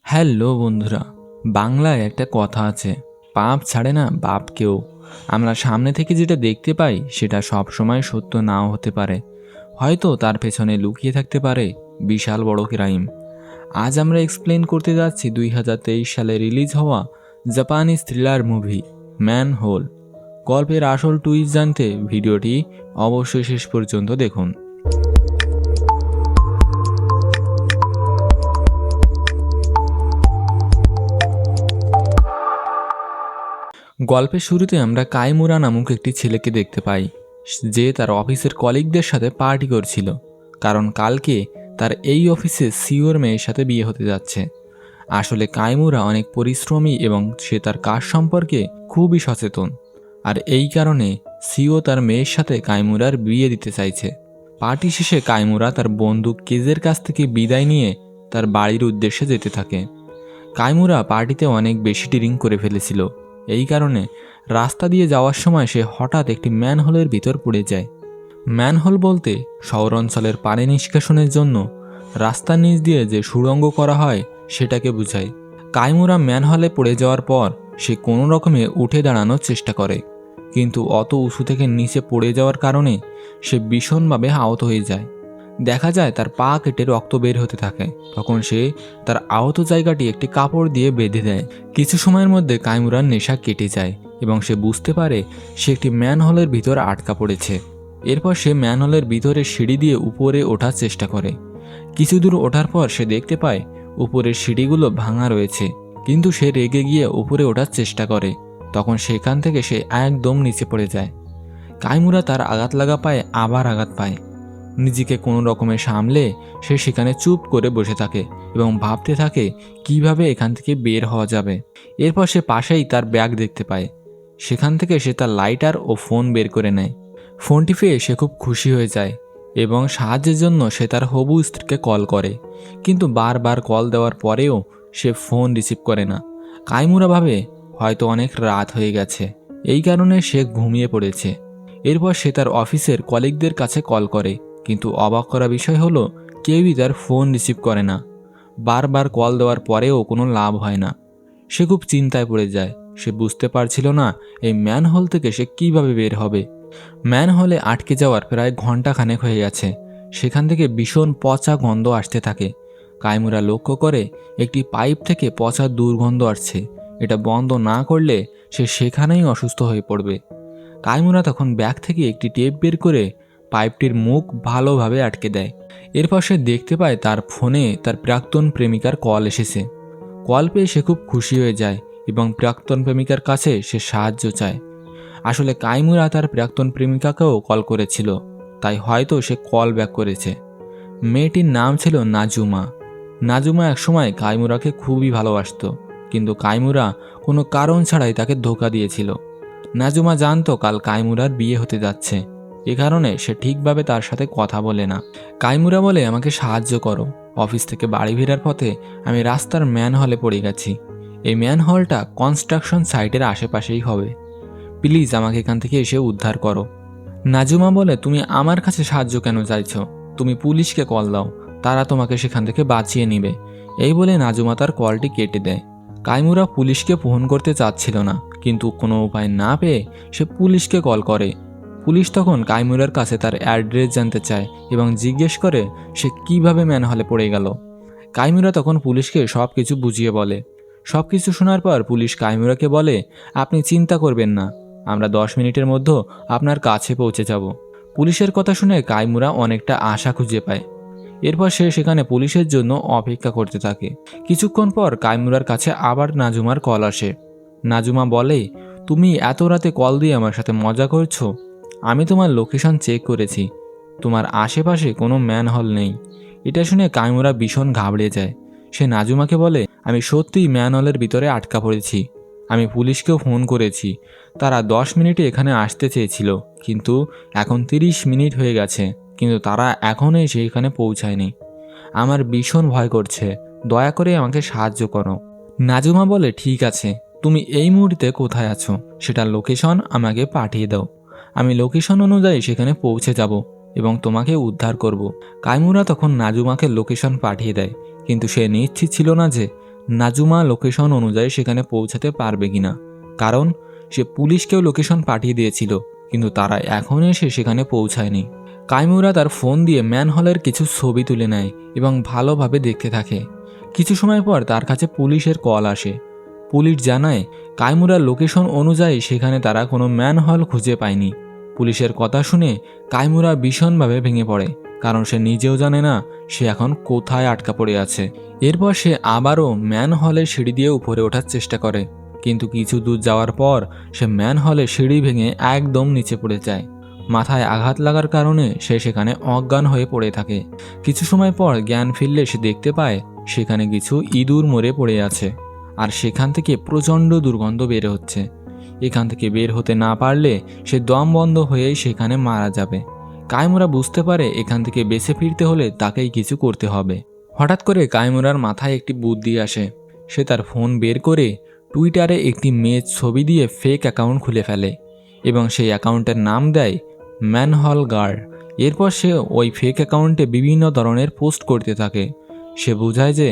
Hello বন্ধুরা, বাংলায় একটা কথা আছে, পাপ ছাড়ে না বাপকেও। আমরা সামনে থেকে যেটা দেখতে পাই সেটা সবসময় সত্য নাও হতে পারে। হয়তো তার পেছনে লুকিয়ে থাকতে পারে বিশাল বড় ক্রাইম। আজ আমরা এক্সপ্লেন করতে যাচ্ছি 2023 সালে রিলিজ হওয়া Japanese thriller movie man whole. গল্পের আসল টুইস্ট জানতে ভিডিওটি অবশ্যই শেষ পর্যন্ত দেখুন। গল্পের শুরুতে আমরা কাইমুরা নামক একটি ছেলেকে দেখতে পাই, যে তার অফিসের কলিগদের সাথে পার্টি করছিল, কারণ কালকে তার এই অফিসে সিওর মেয়ের সাথে বিয়ে হতে যাচ্ছে। আসলে কাইমুরা অনেক পরিশ্রমী এবং সে তার কাজ সম্পর্কে খুবই সচেতন, আর এই কারণে সিও তার মেয়ের সাথে কাইমুরার বিয়ে দিতে চাইছে। পার্টি শেষে কাইমুরা তার বন্ধু কেজের কাছ থেকে বিদায় নিয়ে তার বাড়ির উদ্দেশ্যে যেতে থাকে। কাইমুরা পার্টিতে অনেক বেশি ড্রিঙ্ক করে ফেলেছিল, এই কারণে রাস্তা দিয়ে যাওয়ার সময় সে হঠাৎ একটি ম্যানহোলের ভিতর পড়ে যায়। ম্যানহোল বলতে শহর অঞ্চলের পানি নিষ্কাশনের জন্য রাস্তার নিচ দিয়ে যে সুড়ঙ্গ করা হয় সেটাকে বোঝায়। কাইমুরা ম্যানহোলে পড়ে যাওয়ার পর সে কোনো রকমে উঠে দাঁড়ানোর চেষ্টা করে, কিন্তু অত উঁচু থেকে নিচে পড়ে যাওয়ার কারণে সে ভীষণভাবে আহত হয়ে যায়। দেখা যায় তার পা কেটে রক্ত বের হতে থাকে। তখন সে তার আহত জায়গাটি একটি কাপড় দিয়ে বেঁধে দেয়। কিছু সময়ের মধ্যে কাইমুরার নেশা কেটে যায় এবং সে বুঝতে পারে সে একটি ম্যানহোলের ভিতর আটকা পড়েছে। এরপর সে ম্যানহোলের ভিতরে সিঁড়ি দিয়ে উপরে ওঠার চেষ্টা করে। কিছু দূর ওঠার পর সে দেখতে পায় উপরের সিঁড়িগুলো ভাঙা রয়েছে, কিন্তু সে রেগে গিয়ে উপরে ওঠার চেষ্টা করে। তখন সেখান থেকে সে একদম নিচে পড়ে যায়। কাইমুরা তার আঘাত লাগা পায়ে আবার আঘাত পায়। নিজেকে কোনো রকমে সামলে সে সেখানে চুপ করে বসে থাকে এবং ভাবতে থাকে কিভাবে এখান থেকে বের হওয়া যাবে। এরপর সে পাশেই তার ব্যাগ দেখতে পায়। সেখান থেকে সে তার লাইটার ও ফোন বের করে নেয়। ফোনটি পেয়ে সে খুব খুশি হয়ে যায় এবং সাহায্যের জন্য সে তার হবু স্ত্রীকে কল করে, কিন্তু বারবার কল দেওয়ার পরেও সে ফোন রিসিভ করে না। কাইমুরা ভাবে হয়তো অনেক রাত হয়ে গেছে, এই কারণে সে ঘুমিয়ে পড়েছে। এরপর সে তার অফিসের কলিগদের কাছে কল করে, কিন্তু অবাক করা বিষয় হলো কেউই তার ফোন রিসিভ করে না। বারবার কল দেওয়ার পরেও কোনো লাভ হয় না। সে খুব চিন্তায় পড়ে যায়। সে বুঝতে পারছিল না এই ম্যানহোল থেকে সে কিভাবে বের হবে। ম্যানহোলে আটকে যাওয়ার প্রায় ঘন্টাখানেক হয়ে গেছে। সেখান থেকে ভীষণ পচা গন্ধ আসতে থাকে। কাইমুরা লক্ষ্য করে একটি পাইপ থেকে পচা দুর্গন্ধ আসছে। এটা বন্ধ না করলে সে সেখানেই অসুস্থ হয়ে পড়বে। কাইমুরা তখন ব্যাগ থেকে একটি টেপ বের করে পাইপটির মুখ ভালোভাবে আটকে দেয়। এরপর সে দেখতে পায় তার ফোনে তার প্রাক্তন প্রেমিকার কল এসেছে। কল পেয়ে সে খুব খুশি হয়ে যায় এবং প্রাক্তন প্রেমিকার কাছে সে সাহায্য চায়। আসলে কাইমুরা তার প্রাক্তন প্রেমিকাকেও কল করেছিল, তাই হয়তো সে কল ব্যাক করেছে। মেয়েটির নাম ছিল নাজুমা। নাজুমা একসময় কাইমুরাকে খুবই ভালোবাসতো, কিন্তু কাইমুরা কোনো কারণ ছাড়াই তাকে ধোঁকা দিয়েছিল। নাজুমা জানতো কাল কাইমুরার বিয়ে হতে যাচ্ছে, এ কারণে সে ঠিকভাবে তার সাথে কথা বলে না। কাইমুরা বলে, আমাকে সাহায্য করো, অফিস থেকে বাড়ি ফেরার পথে আমি রাস্তার ম্যানহলে পড়ে গেছি। এই ম্যানহলটা কনস্ট্রাকশন সাইটের আশেপাশেই হবে, প্লিজ আমাকে এখান থেকে এসে উদ্ধার করো। নাজুমা বলে, তুমি আমার কাছে সাহায্য কেন চাইছো? তুমি পুলিশকে কল দাও, তারা তোমাকে সেখান থেকে বাঁচিয়ে নিবে। এই বলে নাজুমা তার কলটি কেটে দেয়। কাইমুরা পুলিশকে ফোন করতে চাচ্ছিল না, কিন্তু কোনো উপায় না পেয়ে সে পুলিশকে কল করে। পুলিশ তখন কাইমুরার কাছে তার অ্যাড্রেস জানতে চায় এবং জিজ্ঞেস করে সে কিভাবে ম্যানহলে পড়ে গেল। কাইমুরা তখন পুলিশকে সব কিছু বুঝিয়ে বলে। সব কিছু শোনার পর পুলিশ কাইমুরাকে বলে, আপনি চিন্তা করবেন না, আমরা 10 মিনিটের মধ্যে আপনার কাছে পৌঁছে যাব। পুলিশের কথা শুনে কাইমুরা অনেকটা আশা খুঁজে পায়। এরপর সে সেখানে পুলিশের জন্য অপেক্ষা করতে থাকে। কিছুক্ষণ পর কাইমুরার কাছে আবার নাজুমার কল আসে। নাজুমা বলে, তুমি এত রাতে কল দিয়ে আমার সাথে মজা করছো? আমি তোমার লোকেশন চেক করেছি, তোমার আশেপাশে কোনো ম্যানহল নেই। এটা শুনে কাইমুরা ভীষণ ঘাবড়ে যায়। সে নাজুমাকে বলে, আমি সত্যিই ম্যানহলের ভিতরে আটকা পড়েছি। আমি পুলিশকেও ফোন করেছি, তারা 10 মিনিটে এখানে আসতে চেয়েছিল, কিন্তু এখন 30 মিনিট হয়ে গেছে, কিন্তু তারা এখনও সেইখানে পৌঁছায়নি। আমার ভীষণ ভয় করছে, দয়া করে আমাকে সাহায্য করো। নাজুমা বলে, ঠিক আছে, তুমি এই মুহূর্তে কোথায় আছো সেটার লোকেশন আমাকে পাঠিয়ে দাও। আমি লোকেশন অনুযায়ী সেখানে পৌঁছে যাব এবং তোমাকে উদ্ধার করব। কাইমুরা তখন নাজুমাকে লোকেশন পাঠিয়ে দেয়, কিন্তু সে নিশ্চিত ছিল না যে নাজুমা লোকেশন অনুযায়ী সেখানে পৌঁছাতে পারবে কিনা, কারণ সে পুলিশকেও লোকেশন পাঠিয়ে দিয়েছিল, কিন্তু তারা এখনও এসে সেখানে পৌঁছায়নি। কাইমুরা তার ফোন দিয়ে ম্যানহলের কিছু ছবি তুলে নেয় এবং ভালোভাবে দেখতে থাকে। কিছু সময় পর তার কাছে পুলিশের কল আসে। পুলিশ জানায় কাইমুরার লোকেশন অনুযায়ী সেখানে তারা কোনো ম্যানহল খুঁজে পায়নি। পুলিশের কথা শুনে কাইমুরা ভীষণভাবে ভেঙে পড়ে, কারণ সে নিজেও জানে না সে এখন কোথায় আটকা পড়ে আছে। এরপর সে আবারও ম্যানহলের সিঁড়ি দিয়ে উপরে ওঠার চেষ্টা করে, কিন্তু কিছু দূর যাওয়ার পর সে ম্যানহলের সিঁড়ি ভেঙে একদম নিচে পড়ে যায়। মাথায় আঘাত লাগার কারণে সে সেখানে অজ্ঞান হয়ে পড়ে থাকে। কিছু সময় পর জ্ঞান ফিরলে সে দেখতে পায় সেখানে কিছু ইঁদুর মরে পড়ে আছে, আর সেখান থেকে প্রচণ্ড দুর্গন্ধ বের হচ্ছে। এখান থেকে বের হতে না পারলে সে দম বন্ধ হয়েই সেখানে মারা যাবে। কাইমুরা বুঝতে পারে এখান থেকে বেঁচে ফিরতে হলে তাকেই কিছু করতে হবে। হঠাৎ করে কাইমুরার মাথায় একটি বুদ্ধি আসে। সে তার ফোন বের করে টুইটারে একটি মেয়ের ছবি দিয়ে ফেক অ্যাকাউন্ট খুলে ফেলে এবং সেই অ্যাকাউন্টের নাম দেয় ম্যানহল গার্ল। এরপর সে ওই ফেক অ্যাকাউন্টে বিভিন্ন ধরনের পোস্ট করতে থাকে। সে বোঝায় যে,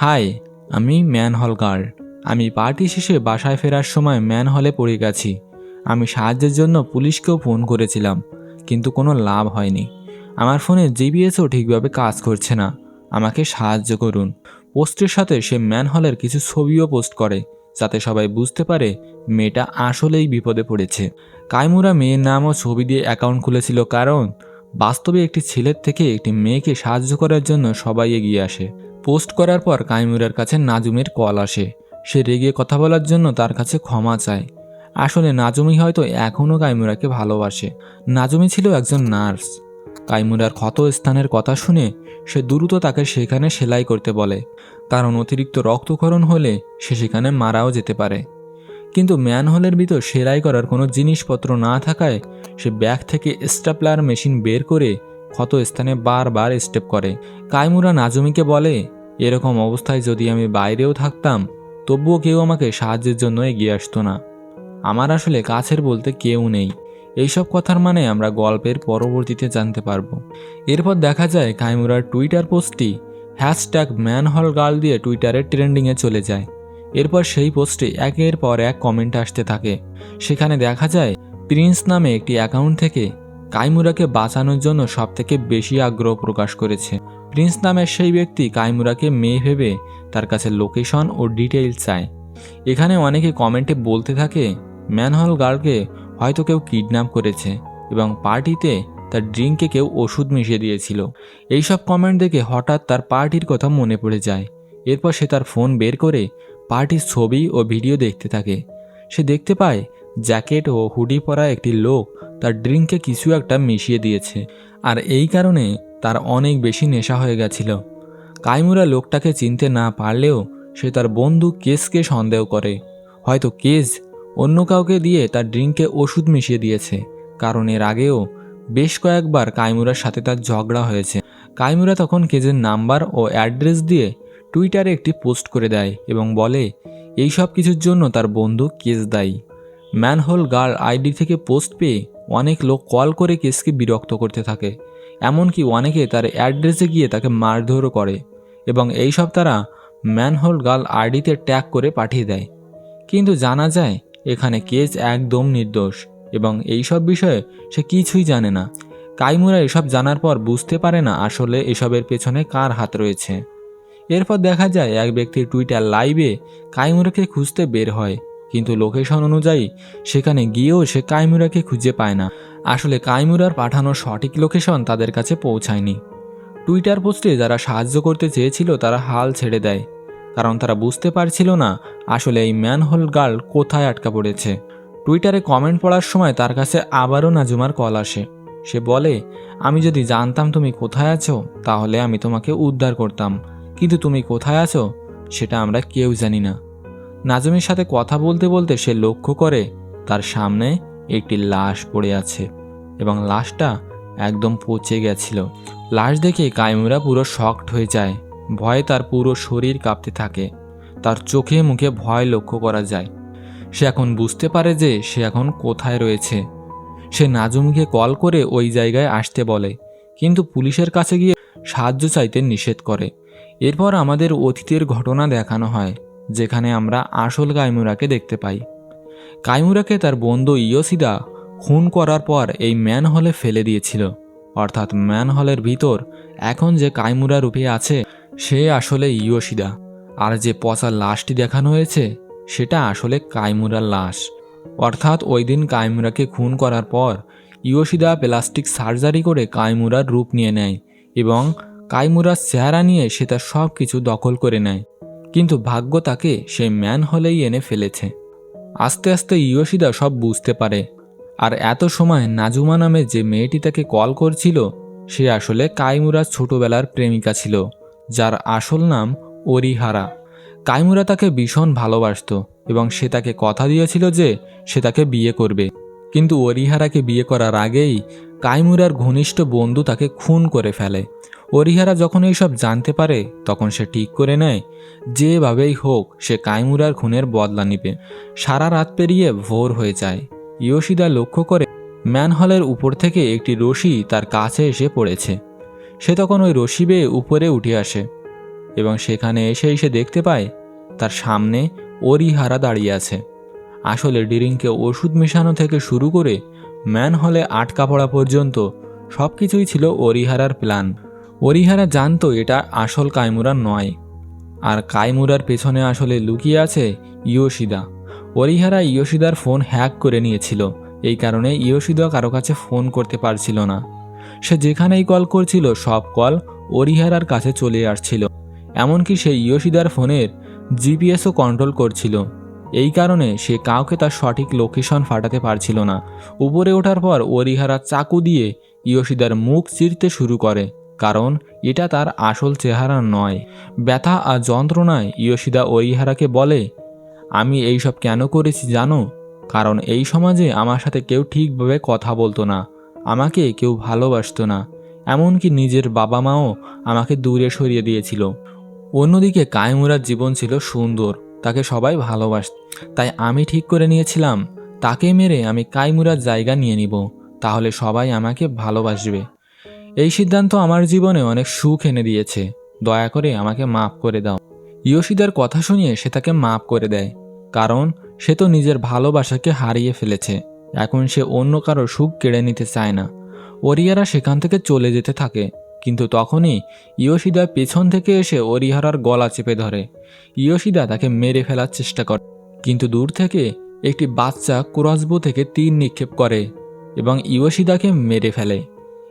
হাই, আমি ম্যানহল গার্ল। আমি পার্টি শেষে বাসায় ফেরার সময় ম্যানহলে পড়ে গেছি। আমি সাহায্যের জন্য পুলিশকেও ফোন করেছিলাম, কিন্তু কোনো লাভ হয়নি। আমার ফোনে জিপিএসও ঠিকভাবে কাজ করছে না। আমাকে সাহায্য করুন। পোস্টের সাথে সে ম্যানহলের কিছু ছবিও পোস্ট করে, যাতে সবাই বুঝতে পারে মেয়েটা আসলেই বিপদে পড়েছে। কাইমুরা মেয়ের নাম ও ছবি দিয়ে অ্যাকাউন্ট খুলেছিল, কারণ বাস্তবে একটি ছেলের থেকে একটি মেয়েকে সাহায্য করার জন্য সবাই এগিয়ে আসে। পোস্ট করার পর কাইমুরার কাছে নাজুমের কল আসে। সে রেগে কথা বলার জন্য তার কাছে ক্ষমা চায়। আসলে নাজুমি হয়তো এখনও কাইমুরাকে ভালোবাসে। নাজুমি ছিল একজন নার্স। কাইমুরার ক্ষত স্থানের কথা শুনে সে দ্রুত তাকে সেখানে সেলাই করতে বলে, কারণ অতিরিক্ত রক্তক্ষরণ হলে সে সেখানে মারাও যেতে পারে। কিন্তু ম্যানহোলের ভিতর সেলাই করার কোনো জিনিসপত্র না থাকায় সে ব্যাগ থেকে স্টেপলার মেশিন বের করে ক্ষত স্থানে বারবার স্টেপ করে। কাইমুরা নাজুমিকে বলে, এরকম অবস্থায় যদি আমি বাইরেও থাকতাম তবুও কেউ আমাকে সাহায্যের জন্য এগিয়ে আসতো না। আমার আসলে কাছের বলতে কেউ নেই। এইসব কথার মানে আমরা গল্পের পরবর্তীতে জানতে পারবো। এরপর দেখা যায় কাইমুরার টুইটার পোস্টটি #ম্যানহল গার্ল দিয়ে টুইটারের ট্রেন্ডিংয়ে চলে যায়। এরপর সেই পোস্টে একের পর এক কমেন্ট আসতে থাকে। সেখানে দেখা যায় প্রিন্স নামে একটি অ্যাকাউন্ট থেকে কাইমুরাকে বাঁচানোর জন্য সবথেকে বেশি আগ্রহ প্রকাশ করেছে। প্রিন্স নামের সেই ব্যক্তি কাইমুরাকে মেয়ে ভেবে তার কাছে লোকেশন ও ডিটেইলস চায়। এখানে অনেকে কমেন্টে বলতে থাকে ম্যানহল গার্লকে হয়তো কেউ কিডন্যাপ করেছে এবং পার্টিতে তার ড্রিঙ্কে কেউ ওষুধ মিশিয়ে দিয়েছিল। এইসব কমেন্ট দেখে হঠাৎ তার পার্টির কথা মনে পড়ে যায়। এরপর সে তার ফোন বের করে পার্টির ছবি ও ভিডিও দেখতে থাকে। সে দেখতে পায় জ্যাকেট ও হুডি পরা একটি লোক তার ড্রিঙ্কে কিছু একটা মিশিয়ে দিয়েছে, আর এই কারণে তার অনেক বেশি নেশা হয়ে গেছিল। কাইমুরা লোকটাকে চিনতে না পারলেও সে তার বন্ধু কেসকে সন্দেহ করে। হয়তো কেস অন্য কাউকে দিয়ে তার ড্রিঙ্কে ওষুধ মিশিয়ে দিয়েছে, কারণ এর আগেও বেশ কয়েকবার কাইমুরার সাথে তার ঝগড়া হয়েছে। কাইমুরা তখন কেজের নাম্বার ও অ্যাড্রেস দিয়ে টুইটারে একটি পোস্ট করে দেয় এবং বলে এই সব কিছুর জন্য তার বন্ধু কেস দায়ী। ম্যানহোল গার্ল আইডি থেকে পোস্ট পেয়ে অনেক লোক কল করে কেসকে বিরক্ত করতে থাকে। এমনকি অনেকে তার অ্যাড্রেসে গিয়ে তাকে মারধরও করে এবং এইসব তারা ম্যানহোল গার্ল আইডিতে ট্যাগ করে পাঠিয়ে দেয়। কিন্তু জানা যায় এখানে কেস একদম নির্দোষ এবং এইসব বিষয়ে সে কিছুই জানে না। কাইমুরা এসব জানার পর বুঝতে পারে না আসলে এসবের পেছনে কার হাত রয়েছে। এরপর দেখা যায় এক ব্যক্তির টুইটার লাইভে কাইমুরাকে খুঁজতে বের হয়, কিন্তু লোকেশন অনুযায়ী সেখানে গিয়েও সে কাইমুরাকে খুঁজে পায় না। আসলে কাইমুরার পাঠানো সঠিক লোকেশন তাদের কাছে পৌঁছায়নি। টুইটার পোস্টে যারা সাহায্য করতে চেয়েছিল তারা হাল ছেড়ে দেয়, কারণ তারা বুঝতে পারছিল না আসলে এই ম্যানহোল গার্ল কোথায় আটকা পড়েছে। টুইটারে কমেন্ট পড়ার সময় তার কাছে আবারও নাজুমার কল আসে। সে বলে, আমি যদি জানতাম তুমি কোথায় আছো তাহলে আমি তোমাকে উদ্ধার করতাম, কিন্তু তুমি কোথায় আছো সেটা আমরা কেউ জানি না। নাজুমের সাথে কথা বলতে বলতে সে লক্ষ্য করে তার সামনে একটি লাশ পড়ে আছে এবং লাশটা একদম পচে গেছিল। লাশ দেখে কাইমুরা পুরো শকড হয়ে যায়। ভয়ে তার পুরো শরীর কাঁপতে থাকে। তার চোখে মুখে ভয় লক্ষ্য করা যায়। সে এখন বুঝতে পারে যে সে এখন কোথায় রয়েছে। সে নাজুমকে কল করে ওই জায়গায় আসতে বলে, কিন্তু পুলিশের কাছে গিয়ে সাহায্য চাইতে নিষেধ করে। এরপর আমাদের অতীতের ঘটনা দেখানো হয়, যেখানে আমরা আসল কাইমুরাকে দেখতে পাই। কাইমুরাকে তার বন্ধু ইয়োশিদা খুন করার পর এই ম্যানহলে ফেলে দিয়েছিল। অর্থাৎ ম্যানহলের ভিতর এখন যে কাইমুরা রূপে আছে সে আসলে ইয়োশিদা, আর যে পচা লাশটি দেখানো হয়েছে সেটা আসলে কাইমুরার লাশ। অর্থাৎ ওই দিন কাইমুরাকে খুন করার পর ইয়োশিদা প্লাস্টিক সার্জারি করে কাইমুরার রূপ নিয়ে নেয় এবং কাইমুরার চেহারা নিয়ে সে তার সব কিছু দখল করে নেয়। কিন্তু ভাগ্য তাকে সেই ম্যানহলেই এনে ফেলেছে। আস্তে আস্তে ইয়োশিদা সব বুঝতে পারে, আর এত সময় নাজুমা নামে যে মেয়েটি তাকে কল করছিল সে আসলে কাইমুরার ছোটবেলার প্রেমিকা ছিল, যার আসল নাম ওরিহারা। কাইমুরা তাকে ভীষণ ভালোবাসত এবং সে তাকে কথা দিয়েছিল যে সে তাকে বিয়ে করবে। কিন্তু ওরিহারাকে বিয়ে করার আগেই কাইমুরার ঘনিষ্ঠ বন্ধু তাকে খুন করে ফেলে। ওরিহারা যখন এইসব জানতে পারে তখন সে ঠিক করে নেয় যেভাবেই হোক সে কাইমুরার খুনের বদলা নিবে। সারা রাত পেরিয়ে ভোর হয়ে যায়। ইয়োশিদা লক্ষ্য করে ম্যানহলের উপর থেকে একটি রশি তার কাছে এসে পড়েছে। সে তখন ওই রশি বেয়ে উপরে উঠে আসে এবং সেখানে এসে দেখতে পায় তার সামনে ওরিহারা দাঁড়িয়ে আছে। আসলে ড্রিঙ্কে ওষুধ মেশানো থেকে শুরু করে ম্যানহলে আটকা পড়া পর্যন্ত সব কিছুই ছিল ওরিহারার প্ল্যান। ওরিহারা জানতো এটা আসল কাইমুরা নয়, আর কাইমুরার পেছনে আসলে লুকিয়ে আছে ইয়োশিদা। ওরিহারা ইয়োশিদার ফোন হ্যাক করে নিয়েছিল, এই কারণে ইয়োশিদা কারো কাছে ফোন করতে পারছিল না। সে যেখানেই কল করছিল সব কল ওরিহারার কাছে চলে আসছিল। এমনকি সে ইয়োশিদার ফোনের জিপিএসও কন্ট্রোল করছিল। এই কারণে সে কাউকে তার সঠিক লোকেশন ফাটাতে পারছিল না। উপরে ওঠার পর ওরিহারা চাকু দিয়ে ইয়োশিদার মুখ চিরতে শুরু করে, কারণ এটা তার আসল চেহারা নয়। ব্যথা আর যন্ত্রণায় ইয়োশিদা ওরিহারাকে বলে, আমি এইসব কেন করেছি জানো? কারণ এই সমাজে আমার সাথে কেউ ঠিকভাবে কথা বলতো না, আমাকে কেউ ভালোবাসতো না, এমনকি নিজের বাবা মাও আমাকে দূরে সরিয়ে দিয়েছিল। অন্যদিকে কাইমুরার জীবন ছিল সুন্দর, তাকে সবাই ভালোবাসত। তাই আমি ঠিক করে নিয়েছিলাম তাকে মেরে আমি কাইমুরার জায়গা নিয়ে নিব, তাহলে সবাই আমাকে ভালোবাসবে। এই সিদ্ধান্ত আমার জীবনে অনেক সুখ এনে দিয়েছে, দয়া করে আমাকে মাফ করে দাও। ইয়োশিদার কথা শুনিয়ে সে তাকে মাফ করে দেয়, কারণ সে তো নিজের ভালোবাসাকে হারিয়ে ফেলেছে। এখন সে অন্য কারো সুখ কেড়ে নিতে চায় না। ওরিহারা সেখান থেকে চলে যেতে থাকে, কিন্তু তখনই ইয়োশিদা পেছন থেকে এসে ওরিহারার গলা চেপে ধরে। ইয়োশিদা তাকে মেরে ফেলার চেষ্টা করে, কিন্তু দূর থেকে একটি বাচ্চা ক্রসবো থেকে তীর নিক্ষেপ করে এবং ইয়োশিদাকে মেরে ফেলে।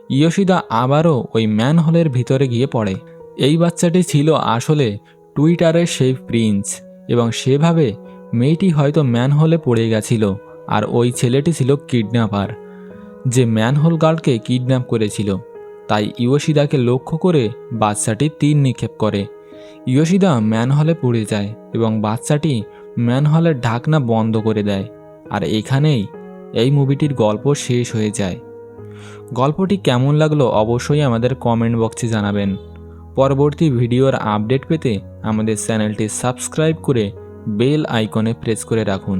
ইয়োশিদা আবারও ওই ম্যানহলের ভিতরে গিয়ে পড়ে। এই বাচ্চাটি ছিল আসলে টুইটারের সেই প্রিন্স, এবং সেভাবে মেয়েটি হয়তো ম্যানহলে পড়ে গেছিল, আর ওই ছেলেটি ছিল কিডন্যাপার, যে ম্যানহোল গার্লকে কিডন্যাপ করেছিল। তাই ইয়োশিদাকে লক্ষ্য করে বাচ্চাটি তীর নিক্ষেপ করে। ইয়োশিদা ম্যানহলে পড়ে যায় এবং বাচ্চাটি ম্যানহলের ঢাকনা বন্ধ করে দেয়। আর এখানেই এই মুভিটির গল্প শেষ হয়ে যায়। গল্পটি কেমন লাগলো অবশ্যই আমাদের কমেন্ট বক্সে জানাবেন। পরবর্তী ভিডিওর আপডেট পেতে আমাদের চ্যানেলটি সাবস্ক্রাইব করে বেল আইকনে প্রেস করে রাখুন।